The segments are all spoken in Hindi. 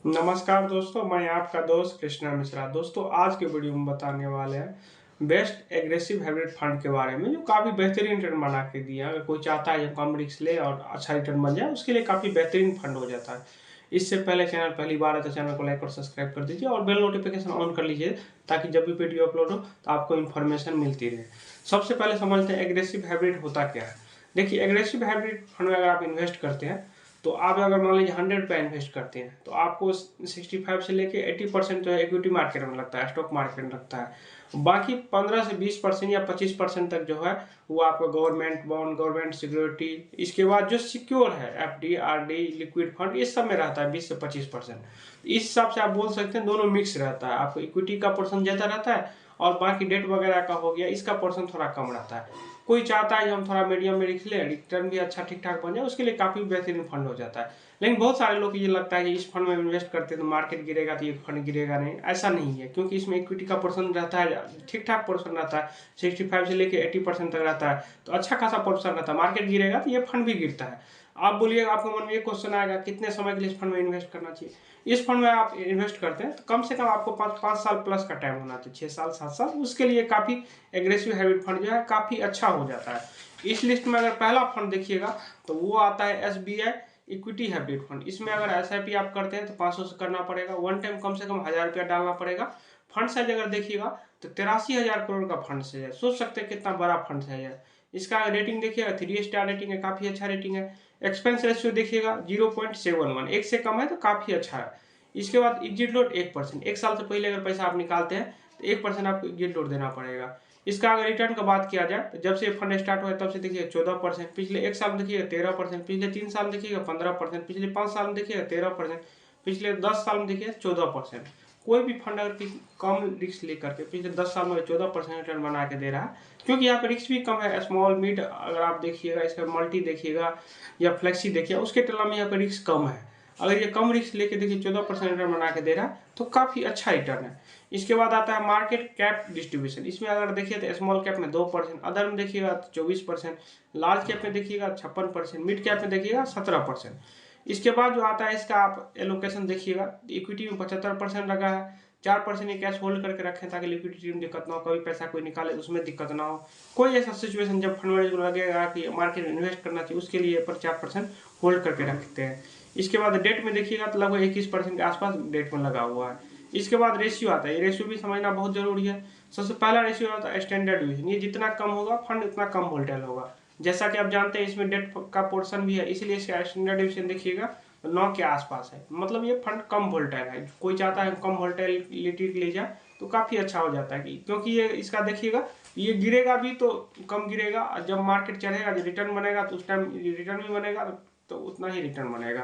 नमस्कार दोस्तों, मैं आपका दोस्त कृष्णा मिश्रा। दोस्तों, आज के वीडियो में बताने वाले हैं बेस्ट एग्रेसिव हाइब्रिड फंड के बारे में, जो काफ़ी बेहतरीन रिटर्न बना के दिया। अगर कोई चाहता है कम रिस्क ले और अच्छा रिटर्न बन जाए, उसके लिए काफ़ी बेहतरीन फंड हो जाता है। इससे पहले चैनल पहली बार है तो चैनल को लाइक और सब्सक्राइब कर दीजिए और बेल नोटिफिकेशन ऑन कर लीजिए, ताकि जब भी वीडियो अपलोड हो तो आपको इन्फॉर्मेशन मिलती रहे। सबसे पहले समझते हैं एग्रेसिव हाइब्रिड होता क्या है। देखिए, एग्रेसिव हाइब्रिड फंड में अगर आप इन्वेस्ट करते हैं तो आप अगर मान लीजिए 100 रुपये इन्वेस्ट करते हैं तो आपको 65 से लेके 80% जो है इक्विटी मार्केट में लगता है, स्टॉक मार्केट में लगता है। बाकी 15 से 20% या 25% तक जो है वो आपका गवर्नमेंट बॉन्ड, गवर्नमेंट सिक्योरिटी, इसके बाद जो सिक्योर है एफडी, आरडी, लिक्विड फंड, इस सब में रहता है 20 से 25%। इस हिसाब से आप बोल सकते हैं दोनों मिक्स रहता है। आपको इक्विटी का पोर्शन ज़्यादा रहता है और बाकी डेट वगैरह का हो गया, इसका पोर्शन थोड़ा कम रहता है। कोई चाहता है कि हम थोड़ा मीडियम में रिस्क लें, रिटर्न भी अच्छा ठीक ठाक बन जाए, उसके लिए काफ़ी बेहतरीन फंड हो जाता है। लेकिन बहुत सारे लोग को ये लगता है कि इस फंड में इन्वेस्ट करते हैं तो मार्केट गिरेगा तो ये फंड गिरेगा नहीं। ऐसा नहीं है, क्योंकि इसमें इक्विटी का पोर्शन रहता है, ठीक ठाक पोर्शन रहता है, 65 से लेकर 80% तक रहता है, तो अच्छा खासा पोर्शन रहता है। मार्केट गिरेगा तो ये फंड भी गिरता है। आप बोलिएगा, आपके मन में ये क्वेश्चन आएगा कितने समय के लिए इस फंड में इन्वेस्ट करना चाहिए। इस फंड में आप इन्वेस्ट करते हैं तो कम से कम आपको 5 साल प्लस का टाइम होना चाहिए, 6 साल 7 साल। उसके लिए काफ़ी एग्रेसिव हाइब्रिड फंड जो है काफ़ी अच्छा हो जाता है। इस लिस्ट में अगर पहला फंड देखिएगा तो वो आता है SBI इक्विटी हाइब्रिड फंड। इसमें अगर SIP आप करते हैं तो 500 से करना पड़ेगा, वन टाइम कम से कम 1000 रुपया डालना पड़ेगा। फंड साइज अगर देखिएगा तो 83,000 करोड़ का फंड साइज है। सोच सकते हैं कितना बड़ा फंड साइज है। इसका रेटिंग देखिएगा 3 स्टार रेटिंग है, काफ़ी अच्छा रेटिंग है। एक्सपेंस रेशियो देखिएगा 0.71, एक से कम है तो काफ़ी अच्छा है। इसके बाद एग्जिट लोड 1%, एक साल से पहले अगर पैसा आप निकालते हैं तो 1% आपको एग्जिट लोड देना पड़ेगा। इसका अगर रिटर्न का बात किया जाए तो जब से फंड स्टार्ट हुआ है तब से देखिए 14%, पिछले एक साल में देखिएगा 13%, पिछले 3 साल में देखिएगा 15%, पिछले 5 साल में देखिएगा 13%, पिछले 10 साल में देखिए 14%। कोई भी फंड अगर कम रिस्क लेकर के पिछले 10 साल में 14% रिटर्न बना के दे रहा है, क्योंकि यहाँ पे रिस्क भी कम है। स्मॉल मिड अगर आप देखिएगा, इसका मल्टी देखिएगा या फ्लेक्सी देखिएगा, उसके तुलना में यहाँ पे रिस्क कम है। अगर ये कम रिस्क लेके देखिए 14% रिटर्न बना के दे रहा है तो काफ़ी अच्छा रिटर्न है। इसके बाद आता है मार्केट कैप डिस्ट्रीब्यूशन। इसमें अगर देखिए तो स्मॉल कैप में 2%, अदर में देखिएगा तो 24%, लार्ज कैप में देखिएगा 56%, मिड कैप में देखिएगा 17%। इसके बाद जो आता है इसका आप एलोकेशन देखिएगा, इक्विटी में 75% लगा है, 4% ये कैश होल्ड करके रखें ताकि लिक्विडिटी में दिक्कत ना हो, कभी पैसा कोई निकाले उसमें दिक्कत ना हो। कोई ऐसा सिचुएशन जब फंड मैनेजर को लगेगा कि मार्केट में इन्वेस्ट करना चाहिए, उसके लिए पर 4% होल्ड करके रखते हैं। इसके बाद डेट में देखिएगा तो लगभग 21% के आसपास डेट में लगा हुआ है। इसके बाद रेशियो आता है, ये रेशियो भी समझना बहुत जरूरी है। सबसे पहला रेशियो आता है स्टैंडर्ड डिवीजन। ये जितना कम होगा फंड उतना कम वोलेटाइल होगा। जैसा कि आप जानते हैं इसमें डेट का पोर्शन भी है, इसलिए इसका स्टैंडर्ड डिवीजन देखिएगा 9 के आसपास है। मतलब ये फंड कम वोलेटाइल है। कोई चाहता है कम वोलेटिलिटी ले जाए तो काफ़ी अच्छा हो जाता है, क्योंकि ये इसका देखिएगा ये गिरेगा भी तो कम गिरेगा, जब मार्केट चढ़ेगा जो रिटर्न बनेगा तो उस टाइम रिटर्न भी बनेगा तो उतना ही रिटर्न बनेगा।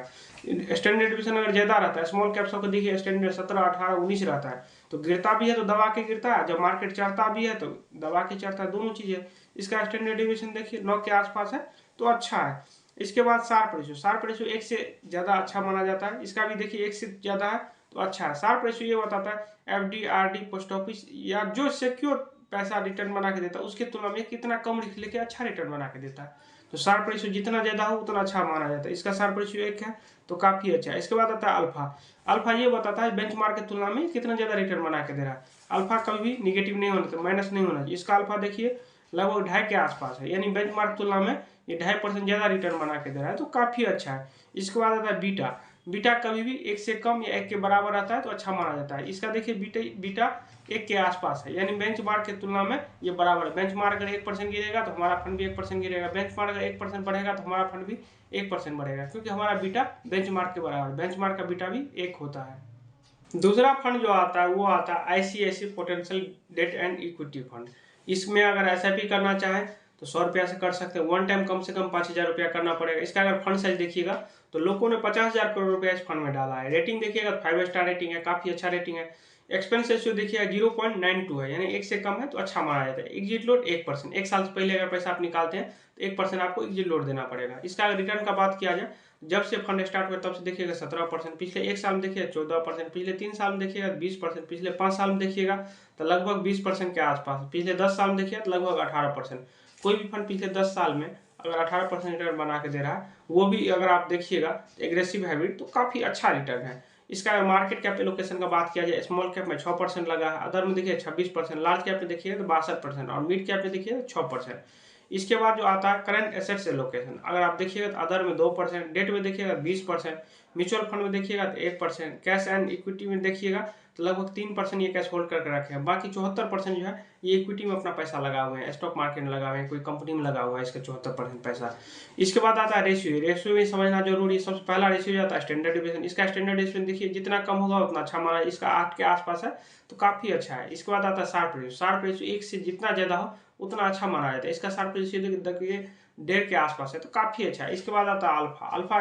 स्टैंडर्ड डिवीजन अगर ज़्यादा रहता है, स्मॉल कैप्स को देखिए स्टैंडर्ड 17, 18, 19 रहता है, तो गिरता भी है तो दबा के गिरता है, जब मार्केट चढ़ता भी है तो दबा के चढ़ता है, दोनों चीज़ें। इसका स्टैंडर्ड डिवीजन देखिए 9 के आसपास है तो अच्छा है। इसके बाद शार्प रेशियो, शार्प रेशियो 1 से ज़्यादा अच्छा माना जाता है। इसका भी देखिए 1 से ज़्यादा है तो अच्छा है। शार्प रेशियो ये बताता है FD, RD, पोस्ट ऑफिस या जो सिक्योर पैसा रिटर्न बना के देता है उसके तुलना में कितना कम रिस्क लेके अच्छा रिटर्न बना के देता है। तो शार्प रेशियो जितना ज़्यादा हो उतना अच्छा माना जाता है। इसका शार्प रेशियो 1 है तो काफ़ी अच्छा है। इसके बाद आता है अल्फा। अल्फा ये बताता है बेंचमार्क की तुलना में कितना ज़्यादा रिटर्न बना के दे रहा है। अल्फा कभी भी निगेटिव नहीं होना चाहिए, माइनस नहीं होना चाहिए। इसका अल्फा देखिए लगभग 2.5 के आसपास है, यानी बेंचमार्क तुलना में ये 2.5% ज़्यादा रिटर्न बना के दे रहा है तो काफ़ी अच्छा है। इसके बाद आता है बीटा। बीटा कभी भी 1 से कम या 1 के बराबर रहता है तो अच्छा माना जाता है। इसका देखिए बीटा 1 के आसपास है, यानी बेंचमार्क की तुलना में ये बराबर है। बेंचमार्क अगर 1% गिरेगा तो हमारा फंड भी 1% गिरेगा, बेंचमार्क अगर 1% बढ़ेगा तो हमारा फंड भी 1% बढ़ेगा, क्योंकि हमारा बीटा बेंचमार्क के बराबर, बेंचमार्क का बीटा भी 1 होता है। दूसरा फंड जो आता है वो आता है ICICI potential debt and equity fund. इसमें अगर SIP करना चाहे तो 100 रुपया से कर सकते हैं, वन टाइम कम से कम 5,000 रुपया करना पड़ेगा। इसका अगर फंड साइज देखिएगा तो लोगों ने 50,000 करोड़ रुपया इस फंड में डाला है। रेटिंग देखिएगा 5 स्टार रेटिंग है, काफ़ी अच्छा रेटिंग है। एक्सपेंस रेशियो देखिएगा 0.92 है, यानी 1 से कम है तो अच्छा माना जाता है। एग्जिट लोड 1%, एक साल से पहले अगर पैसा आप निकालते हैं तो 1% आपको एग्जिट लोड देना पड़ेगा। इसका अगर रिटर्न का बात किया जाए, जब से फंड स्टार्ट हुआ तब से देखिएगा 17%, पिछले एक साल में देखिएगा 14%, पिछले 3 साल में देखिएगा 20%, पिछले 5 साल में देखिएगा तो लगभग 20% के आसपास, पिछले 10 साल में देखिएगा तो लगभग 18%। कोई भी फंड पिछले 10 साल में अगर 18% रिटर्न बना के दे रहा है, वो भी अगर आप देखिएगा एग्रेसिव हाइब्रिड, तो काफ़ी अच्छा रिटर्न है। इसका मार्केट कैप एलोकेशन का बात किया जाए, स्मॉल कैप में 6% लगा है, अदर में देखिए 26%, लार्ज कैप में देखिए तो 62% और मिड कैप में देखिए तो 6%। इसके बाद जो आता है करंट एसेट्स एलोकेशन, अगर आप देखिएगा तो अदर में 2%, डेट में देखिएगा 20%, म्यूचुअल फंड में देखिएगा तो 1%, कैश एंड इक्विटी में देखिएगा तो लगभग 3% ये कैश होल्ड करके रखे हैं। बाकी 74% जो है ये इक्विटी में अपना पैसा लगा हुए हैं, स्टॉक मार्केट में लगा हुए हैं, कोई कंपनी में लगा हुआ है इसका 74% पैसा। इसके बाद आता है रेशियो, रेशियो भी समझना जरूरी है। सबसे पहला रेशियो आता है स्टैंडर्ड डिविएशन, इसका स्टैंडर्ड डिविएशन देखिए जितना कम होगा उतना अच्छा माना, इसका 8 के आसपास है तो काफी अच्छा है। इसके बाद आता है शार्प रेशियो, शार्प रेशियो 1 से जितना ज्यादा हो उतना अच्छा माना जाता है, इसका शार्प रेशियो देखिए 1.5 के आसपास है तो काफी अच्छा है। इसके बाद आता है अल्फा, अल्फा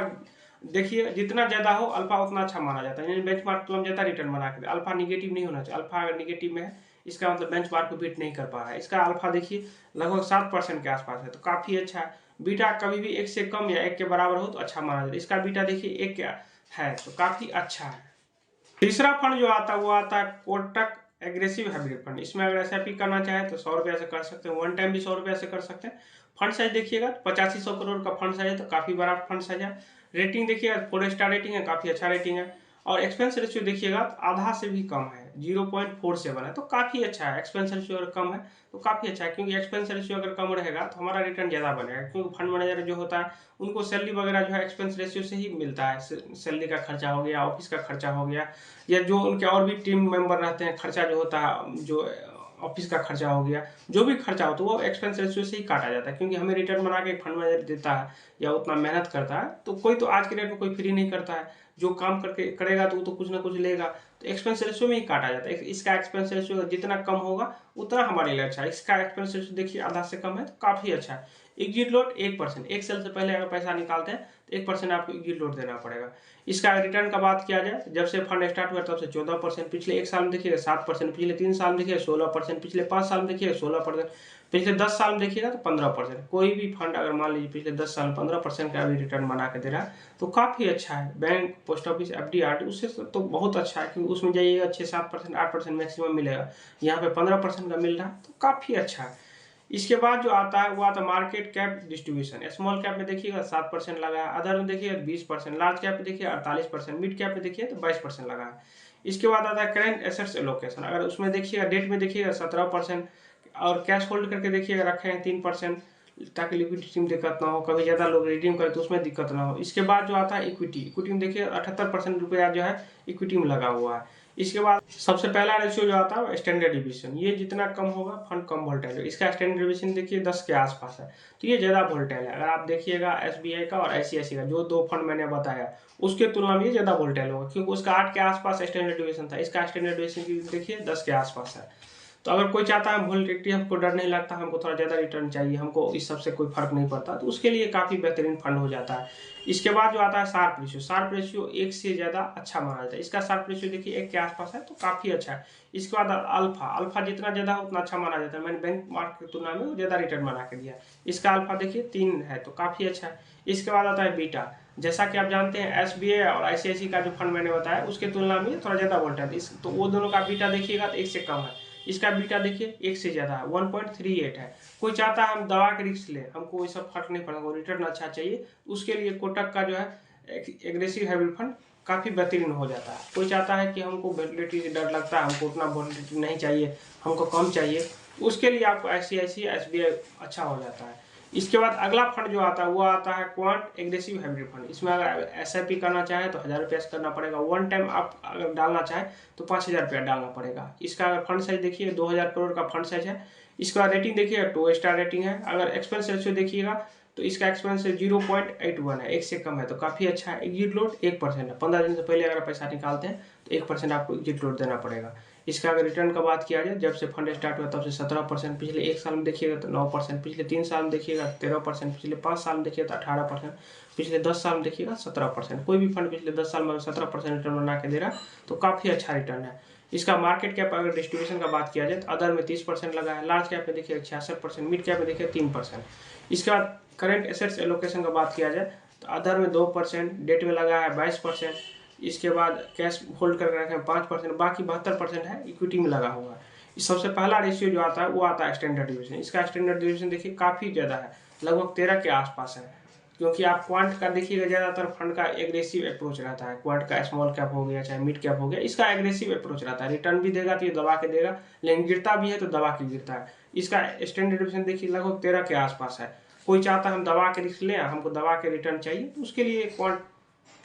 देखिए जितना ज्यादा हो अल्फा उतना अच्छा माना जाता है, यानी बेंचमार्क तुलना ज्यादा रिटर्न बना के, अल्फा निगेटिव नहीं होना चाहिए। अल्फा अगर निगेटिव में है इसका मतलब बेंचमार्क को बीट नहीं कर पा रहा है। इसका अल्फा देखिए लगभग 7% के आसपास है तो काफी अच्छा है। बीटा कभी भी 1 से कम या 1 के बराबर हो तो अच्छा माना जाता है, इसका बीटा देखिए 1 है तो काफी अच्छा है। तीसरा फंड जो आता है वो आता है कोटक एग्रेसिव हाइब्रिड फंड। इसमें अगर एसआईपी करना चाहे तो 100 रुपया से कर सकते हैं, वन टाइम भी 100 रुपया से कर सकते हैं। फंड साइज देखिएगा 8500 करोड़ का फंड साइज है तो काफी बड़ा फंड साइज है। रेटिंग देखिएगा 4 स्टार रेटिंग है, काफी अच्छा रेटिंग है। और एक्सपेंस रेशियो देखिएगा तो आधा से भी कम है, 0.47 है तो काफी अच्छा है। एक्सपेंस रेशियो अगर कम है तो काफी अच्छा है, क्योंकि एक्सपेंस रेशियो अगर कम रहेगा तो हमारा रिटर्न ज्यादा बनेगा, क्योंकि फंड मैनेजर जो होता है उनको सैलरी वगैरह जो है एक्सपेंस रेशियो से ही मिलता है। सैलरी का खर्चा हो गया, ऑफिस का खर्चा हो गया, या जो उनके और भी टीम मेंबर रहते हैं खर्चा जो होता है, जो ऑफिस का खर्चा हो गया, जो भी खर्चा हो तो वो एक्सपेंस रेशियो से ही काटा जाता है। क्योंकि हमें रिटर्न बना के फंड मैनेजर देता है या उतना मेहनत करता है, तो कोई तो आज के डेट में कोई फ्री नहीं करता है, जो काम करके करेगा तो वो तो कुछ ना कुछ लेगा, तो एक्सपेंस रेशियो में ही काटा जाता है। इसका एक्सपेंस रेशियो जितना कम होगा उतना हमारे लिए अच्छा है। इसका एक्सपेंस रेशियो देखिए आधा से कम है तो काफी अच्छा है। एग्जिट लोड 1%, 1 साल से पहले अगर पैसा निकालते हैं तो 1% आपको एग्जिट लोड देना पड़ेगा। इसका रिटर्न का बात किया जाए, जब से फंड स्टार्ट हुआ तब से 14%, पिछले 1 साल में देखिएगा 7%, पिछले 3 साल में देखिए 16%, पिछले 5 साल में देखिए 16%, पिछले 10 साल में देखिएगा तो 15%। कोई भी फंड अगर मान लीजिए पिछले 10 साल में 15% का भी रिटर्न बना के दे रहा है तो काफी अच्छा है। Bank, post office, FD, RD उससे तो बहुत अच्छा है, क्योंकि उसमें जाइएगा 6-7%, 8% मैक्सिमम मिलेगा, यहाँ पे 15% का मिल रहा है तो काफी अच्छा है। इसके बाद जो आता है वो आता है market cap distribution. Small cap में देखिएगा 7% लगा है, अदर में देखिए 20%, लार्ज कैप में देखिए 48%, मिड कैप में देखिए तो 22% लगा है। इसके बाद आता है करेंट एसेट्स एलोकेशन, अगर उसमें देखिएगा डेट में देखिएगा 17% और कैश होल्ड करके देखिएगा रखे हैं 3%, ताकि लिक्विडिटी में दिक्कत ना हो, कभी ज्यादा लोग रिडीम करे तो उसमें दिक्कत ना हो। इसके बाद जो आता है इक्विटी, इक्विटी में देखिए 78% रुपया जो है इक्विटी में लगा हुआ है। इसके बाद सबसे पहला रेशियो जो आता है स्टैंडर्ड डिविएशन, ये जितना कम होगा फंड कम वोल्टाइल है। इसका स्टैंडर्ड डिविएशन देखिए 10 के आसपास है तो ये ज्यादा वोल्टाइल है। अगर आप देखिएगा एसबीआई का और आईसीआईसी का, जो 2 फंड मैंने बताया, उसके तुलना में ये ज्यादा वोल्टाइल होगा, क्योंकि उसका 8 के आसपास स्टैंडर्ड डिविएशन था, इसका स्टैंडर्ड डिविएशन देखिए 10 के आसपास है। तो अगर कोई चाहता है वोलेटिलिटी, हमको डर नहीं लगता, हमको थोड़ा ज़्यादा रिटर्न चाहिए, हमको इस सबसे कोई फर्क नहीं पड़ता, तो उसके लिए काफ़ी बेहतरीन फंड हो जाता है। इसके बाद जो आता है शार्प रेशियो, शार्प रेशियो 1 से ज़्यादा अच्छा माना जाता है। इसका शार्प रेशियो देखिए 1 के आसपास है तो काफ़ी अच्छा है। इसके बाद अल्फा, अल्फा जितना ज़्यादा हो उतना अच्छा माना जाता है, मैंने बैंक मार्क की तुलना में ज़्यादा रिटर्न बना के दिया। इसका अल्फा देखिए 3 है तो काफ़ी अच्छा है। इसके बाद आता है बीटा, जैसा कि आप जानते हैं एसबीआई और आईसीआईसी का जो फंड मैंने बताया उसके तुलना में थोड़ा ज़्यादा वोल्टाइल है, तो वो दोनों का बीटा देखिएगा तो 1 से कम है। इसका बीटा देखिए 1 से ज़्यादा है, 1.38 है। कोई चाहता है हम दवा के रिस्क ले, हमको कोई सब फर्क नहीं पड़ता, रिटर्न अच्छा चाहिए, उसके लिए कोटक का जो है एग्रेसिव हाइब्रिड फंड काफ़ी बेहतरीन हो जाता है। कोई चाहता है कि हमको वोलेटिलिटी से डर लगता है, हमको उतना वोलेटिलिटी नहीं चाहिए, हमको कम चाहिए, उसके लिए आपको आईसीआईसी, एसबीआई अच्छा हो जाता है। इसके बाद अगला फंड जो आता है वो आता है क्वांट एग्रेसिव हाइब्रिड फंड। इसमें अगर एसआईपी करना चाहे तो 1000 रुपया करना पड़ेगा, वन टाइम आप अगर डालना चाहे तो 5000 रुपया डालना पड़ेगा। इसका अगर फंड साइज देखिए 2000 करोड़ का फंड साइज है। इसका रेटिंग देखिए 2 स्टार रेटिंग है। अगर एक्सपेंस रेशियो देखिएगा तो इसका एक्सपेंस 0.81 है, 1 से कम है तो काफ़ी अच्छा है। एग्जिट लोड 1% है, 15 दिन से पहले अगर पैसा निकालते हैं तो 1% आपको एग्जिट लोड देना पड़ेगा। इसका अगर रिटर्न का बात किया जाए, जब से फंड स्टार्ट हुआ तब से 17%, पिछले 1 साल में देखिएगा तो 9%, पिछले 3 साल में देखिएगा 13%, पिछले 5 साल में देखिएगा तो 18%, पिछले 10 साल में देखिएगा 17%। कोई भी फंड पिछले 10 साल में 17% रिटर्न बना के दे रहा तो काफ़ी अच्छा रिटर्न है। इसका मार्केट कैप अगर डिस्ट्रीब्यूशन का बात किया जाए तो अदर में 30% लगा है, लार्ज कैप में देखिए 66%, मिड कैप में देखिए 3%। इसके बाद करंट एसेट्स एलोकेशन का बात किया जाए तो अदर में 2%, डेट में लगा है 22%, इसके बाद कैश होल्ड करके रखे हैं 5%, बाकी 72% है इक्विटी में लगा हुआ है। सबसे पहला रेशियो जो आता है वो आता है स्टैंडर्ड डिविएशन। इसका स्टैंडर्ड डिविएशन देखिए काफ़ी ज़्यादा है, लगभग 13 के आसपास है, क्योंकि आप क्वांट का देखिएगा ज़्यादातर फंड का एग्रेसिव अप्रोच रहता है। क्वांट का स्मॉल कैप हो गया चाहे मिड कैप हो गया, इसका एग्रेसिव अप्रोच रहता है। रिटर्न भी देगा तो ये दबा के देगा, लेकिन गिरता भी है तो दबा के गिरता है। इसका स्टैंडर्ड डिविएशन देखिए लगभग 13 के आसपास है। कोई चाहता है हम दबा के रिस्क लें, हमको दबा के रिटर्न चाहिए, तो उसके लिए क्वांट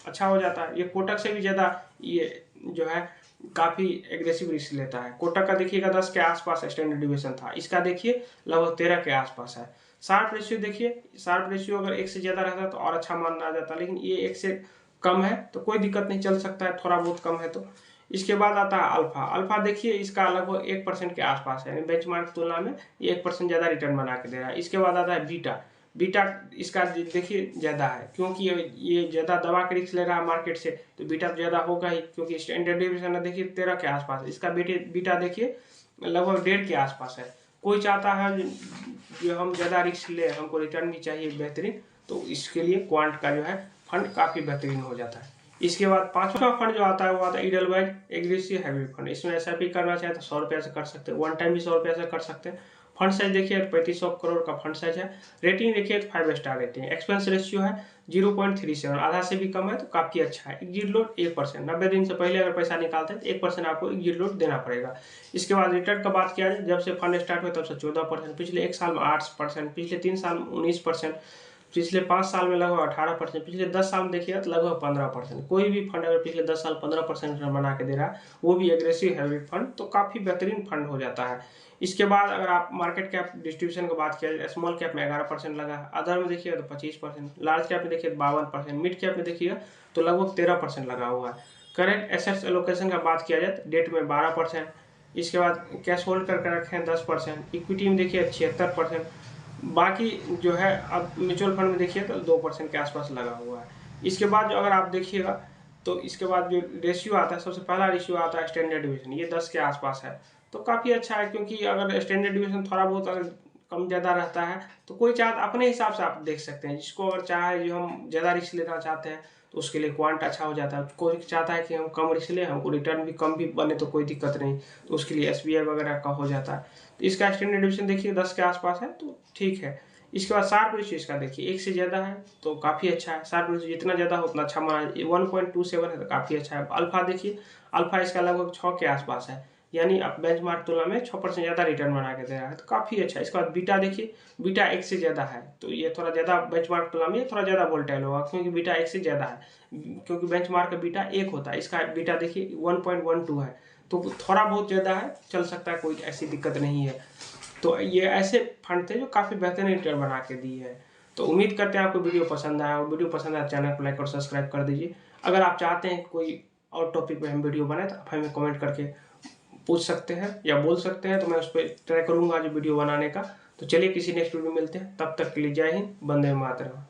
अच्छा हो जाता है। ये कोटक से भी ज़्यादा ये जो है काफ़ी एग्रेसिव रिस्क लेता है। कोटक का देखिएगा 10 के आसपास स्टैंडर्ड डिविएशन था, इसका देखिए लगभग 13 के आसपास है। शार्प रेशियो देखिए, शार्प रेशियो अगर 1 से ज़्यादा रहता तो और अच्छा माना जाता, लेकिन ये 1 से कम है तो कोई दिक्कत नहीं, चल सकता है, थोड़ा बहुत कम है तो। इसके बाद आता है अल्फा। अल्फा देखिए इसका लगभग 1% के आसपास है, यानी बेंचमार्क की तुलना में ये 1% ज़्यादा रिटर्न बना के दे रहा है। इसके बाद आता है बीटा। बीटा इसका देखिए ज़्यादा है, क्योंकि ये ज़्यादा दबा के रिस्क ले रहा है मार्केट से, तो बीटा तो ज़्यादा होगा ही, क्योंकि स्टैंडर्ड डिविएशन देखिए 13 के आसपास है। इसका बीटा देखिए लगभग 1.5 के आसपास है। कोई चाहता है जो हम ज़्यादा रिस्क ले, हमको रिटर्न भी चाहिए बेहतरीन, तो इसके लिए क्वांट का जो है फंड काफ़ी बेहतरीन हो जाता है। इसके बाद 5वां फंड जो आता है वो आता है ईडलवाइज एग्रेसिव हाइब्रिड फंड। इसमें एसआईपी करना चाहे तो 100 रुपये से कर सकते हैं, वन टाइम भी 100 रुपये से कर सकते हैं। फंड साइज देखिए 3500 करोड़ का फंड साइज है। रेटिंग देखिए 5 स्टार रेटिंग। एक्सपेंस रेशियो है 0.37, आधा से भी कम है तो काफ़ी अच्छा है। एग्जिट लोड 1%, 90 दिन से पहले अगर पैसा निकालते हैं तो 1% आपको एग्जिट लोड देना पड़ेगा। इसके बाद रिटर्न का बात किया जाए, जब से फंड स्टार्ट हुआ तब से 14%, पिछले 1 साल में 8%, पिछले 3 साल में 19%, पिछले 5 साल में लगभग 18%, पिछले 10 साल में देखिएगा तो लगभग 15%। कोई भी फंड अगर पिछले 10 साल 15% रिटर्न बना के दे रहा है, वो भी एग्रेसिव हाइब्रिड फंड, तो काफ़ी बेहतरीन फंड हो जाता है। इसके बाद अगर आप मार्केट कैप डिस्ट्रीब्यूशन की बात किया जाए, स्मॉल कैप में 11% लगा है, अदर में देखिएगा तो 25%, लार्ज कैप में देखिए 52%, मिड कैप में देखिएगा तो लगभग 13% लगा हुआ है। करेंट एसेट्स एलोकेशन का बात किया जाए तो डेट में 12%, इसके बाद कैश होल्ड करके रखे हैं 10%, इक्विटी में देखिए 76%, बाकी जो है अब म्यूचुअल फंड में देखिए तो 2% के आसपास लगा हुआ है। इसके बाद जो अगर आप देखिएगा तो इसके बाद जो रेशियो आता है, सबसे पहला रेशियो आता है स्टैंडर्ड डिविएशन, ये 10 के आसपास है, तो काफ़ी अच्छा है। क्योंकि अगर स्टैंडर्ड डिविएशन थोड़ा बहुत अगर कम ज़्यादा रहता है तो कोई चाह अपने हिसाब से आप देख सकते हैं, जिसको अगर चाहे जो हम ज़्यादा रिस्क लेना चाहते हैं तो उसके लिए क्वांट अच्छा हो जाता है। कोई चाहता है कि हम कम रिस्क लें, हमको रिटर्न भी कम भी बने तो कोई दिक्कत नहीं, तो उसके लिए एसबीआई वगैरह का हो जाता है। तो इसका स्टैंडर्ड डिविएशन देखिए 10 के आसपास है, तो ठीक है। इसके बाद शार्प रेशियो इसका देखिए 1 से ज़्यादा है तो काफ़ी अच्छा है। शार्प रेशियो जितना ज़्यादा हो उतना अच्छा माना, 1.27 है तो काफ़ी अच्छा है। अल्फा देखिए, अल्फा इसका लगभग 6 के आसपास है, यानी आप बेंचमार्क तुलना में 6% ज़्यादा रिटर्न बना के दे रहा है, तो काफ़ी अच्छा है। इसके बाद बीटा देखिए, बीटा 1 से ज़्यादा है, तो ये थोड़ा ज़्यादा बेंचमार्क तुलना में थोड़ा ज़्यादा वोलेटाइल होगा, क्योंकि बीटा 1 से ज़्यादा है, क्योंकि बेंचमार्क का बीटा 1 होता है, इसका बीटा देखिए 1.12 है, तो थोड़ा बहुत ज़्यादा है, चल सकता है, कोई ऐसी दिक्कत नहीं है। तो ये ऐसे फंड थे जो काफ़ी बेहतरीन रिटर्न बना के दिए है। तो उम्मीद करते हैं आपको वीडियो पसंद आया, और वीडियो पसंद आया चैनल को लाइक और सब्सक्राइब कर दीजिए। अगर आप चाहते हैं कोई और टॉपिक पे हम वीडियो बनाए तो आप हमें कमेंट करके पूछ सकते हैं या बोल सकते हैं, तो मैं उस पर ट्राई करूँगा जो वीडियो बनाने का। तो चलिए किसी नेक्स्ट वीडियो मिलते हैं, तब तक के लिए जय हिंद, वंदे मातरम।